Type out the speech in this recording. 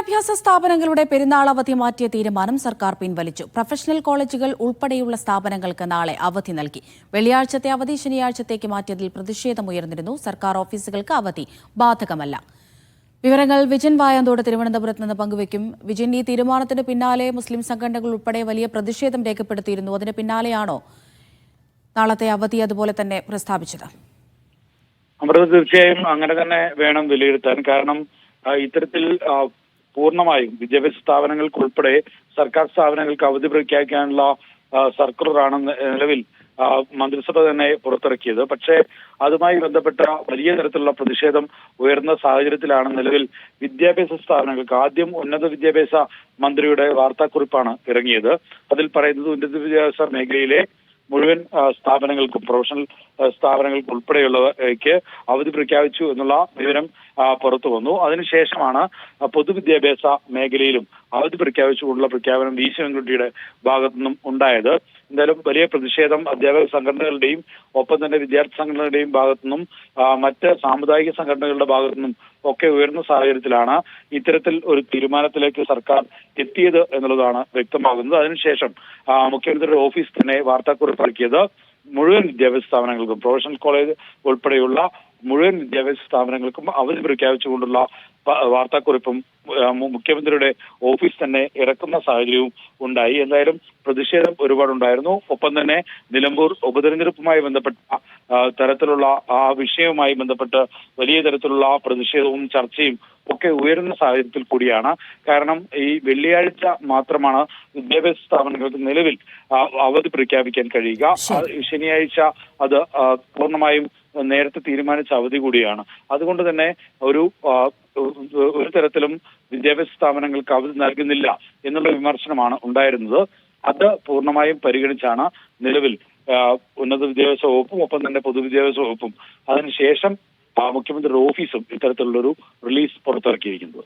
വിദ്യാഭ്യാസ സ്ഥാപനങ്ങളുടെ പെരുന്നാൾ അവധി മാറ്റിയ തീരുമാനം സർക്കാർ പിൻവലിച്ചു. പ്രൊഫഷണൽ കോളേജുകൾ ഉൾപ്പെടെയുള്ള സ്ഥാപനങ്ങൾക്ക് നാളെ അവധി നൽകി. വെള്ളിയാഴ്ചത്തെ അവധി ശനിയാഴ്ചത്തേക്ക് മാറ്റിയതിൽ പ്രതിഷേധമുയർന്നിരുന്നു. സർക്കാർ ഓഫീസുകൾക്ക് അവധി ബാധകമല്ല. വിവരങ്ങൾ വിജയൻ വായാന്തോട് തിരുവനന്തപുരത്ത് നിന്ന് പങ്കുവയ്ക്കും. വിജയൻ, ഈ തീരുമാനത്തിന് പിന്നാലെ മുസ്ലിം സംഘടനകൾ ഉൾപ്പെടെ വലിയ പ്രതിഷേധം രേഖപ്പെടുത്തിയിരുന്നു. അതിന് പിന്നാലെയാണോ നാളത്തെ അവധി അതുപോലെ തന്നെ പ്രസ്താവിച്ചത്? അമൃത, തീർച്ചയായും അങ്ങനെ തന്നെ വേണം വിലയിരുത്താൻ. കാരണം ഇത്തരത്തിൽ പൂർണ്ണമായും വിദ്യാഭ്യാസ സ്ഥാപനങ്ങൾക്കുൾപ്പെടെ സർക്കാർ സ്ഥാപനങ്ങൾക്ക് അവധി പ്രഖ്യാപിക്കാനുള്ള സർക്കുലറാണ് നിലവിൽ മന്ത്രിസഭ തന്നെ പുറത്തിറക്കിയത്. പക്ഷേ അതുമായി ബന്ധപ്പെട്ട വലിയ തരത്തിലുള്ള പ്രതിഷേധം ഉയർന്ന സാഹചര്യത്തിലാണ് നിലവിൽ വിദ്യാഭ്യാസ സ്ഥാപനങ്ങൾക്ക് ആദ്യം ഉന്നത വിദ്യാഭ്യാസ മന്ത്രിയുടെ വാർത്താക്കുറിപ്പാണ് ഇറങ്ങിയത്. അതിൽ പറയുന്നത് ഉന്നത വിദ്യാഭ്യാസ മേഖലയിലെ മുഴുവൻ സ്ഥാപനങ്ങൾക്കും പ്രൊഫഷണൽ സ്ഥാപനങ്ങൾക്ക് ഉൾപ്പെടെയുള്ളവയ്ക്ക് അവധി പ്രഖ്യാപിച്ചു എന്നുള്ള വിവരം പുറത്തു വന്നു. അതിനുശേഷമാണ് പൊതുവിദ്യാഭ്യാസ മേഖലയിലും അവധി പ്രഖ്യാപിച്ചുകൊണ്ടുള്ള പ്രഖ്യാപനം വി ശിവൻകുട്ടിയുടെ ഭാഗത്തു നിന്നും ഉണ്ടായത്. എന്തായാലും വലിയ പ്രതിഷേധം അധ്യാപക സംഘടനകളുടെയും ഒപ്പം തന്നെ വിദ്യാർത്ഥി സംഘടനകളുടെയും ഭാഗത്തുനിന്നും മറ്റ് സാമുദായിക സംഘടനകളുടെ ഭാഗത്തുനിന്നും ഒക്കെ ഉയർന്ന സാഹചര്യത്തിലാണ് ഇത്തരത്തിൽ ഒരു തീരുമാനത്തിലേക്ക് സർക്കാർ എത്തിയത് എന്നുള്ളതാണ് വ്യക്തമാകുന്നത്. അതിനുശേഷം മുഖ്യമന്ത്രിയുടെ ഓഫീസ് തന്നെ വാർത്താക്കുറിപ്പ് ഇറക്കിയത് മുഴുവൻ വിദ്യാഭ്യാസ സ്ഥാപനങ്ങൾക്കും പ്രൊഫഷണൽ കോളേജ് ഉൾപ്പെടെയുള്ള മുഴുവൻ വിദ്യാഭ്യാസ സ്ഥാപനങ്ങൾക്കും അവധി പ്രഖ്യാപിച്ചുകൊണ്ടുള്ള വാർത്താക്കുറിപ്പും മുഖ്യമന്ത്രിയുടെ ഓഫീസ് തന്നെ ഇറക്കുന്ന സാഹചര്യവും ഉണ്ടായി. എന്തായാലും പ്രതിഷേധം ഒരുപാടുണ്ടായിരുന്നു. ഒപ്പം തന്നെ നിലമ്പൂർ ഉപതെരഞ്ഞെടുപ്പുമായി ബന്ധപ്പെട്ട തരത്തിലുള്ള ആ വിഷയവുമായി ബന്ധപ്പെട്ട് വലിയ തരത്തിലുള്ള പ്രതിഷേധവും ചർച്ചയും ഒക്കെ ഉയരുന്ന സാഹചര്യത്തിൽ കൂടിയാണ്. കാരണം ഈ വെള്ളിയാഴ്ച മാത്രമാണ് വിദ്യാഭ്യാസ സ്ഥാപനങ്ങൾക്ക് നിലവിൽ അവധി പ്രഖ്യാപിക്കാൻ കഴിയുക. ശനിയാഴ്ച അത് പൂർണ്ണമായും നേരത്തെ തീരുമാനിച്ച അവധി കൂടിയാണ്. അതുകൊണ്ട് തന്നെ ഒരു തരത്തിലും വിദ്യാഭ്യാസ സ്ഥാപനങ്ങൾക്ക് അവധി നൽകുന്നില്ല എന്നുള്ള വിമർശനമാണ് ഉണ്ടായിരുന്നത്. അത് പൂർണ്ണമായും പരിഗണിച്ചാണ് നിലവിൽ ഉന്നത വിദ്യാഭ്യാസ വകുപ്പും ഒപ്പം തന്നെ പൊതുവിദ്യാഭ്യാസ വകുപ്പും അതിനുശേഷം മുഖ്യമന്ത്രിയുടെ ഓഫീസും ഇത്തരത്തിലുള്ളൊരു റിലീസ് പുറത്തിറക്കിയിരിക്കുന്നത്.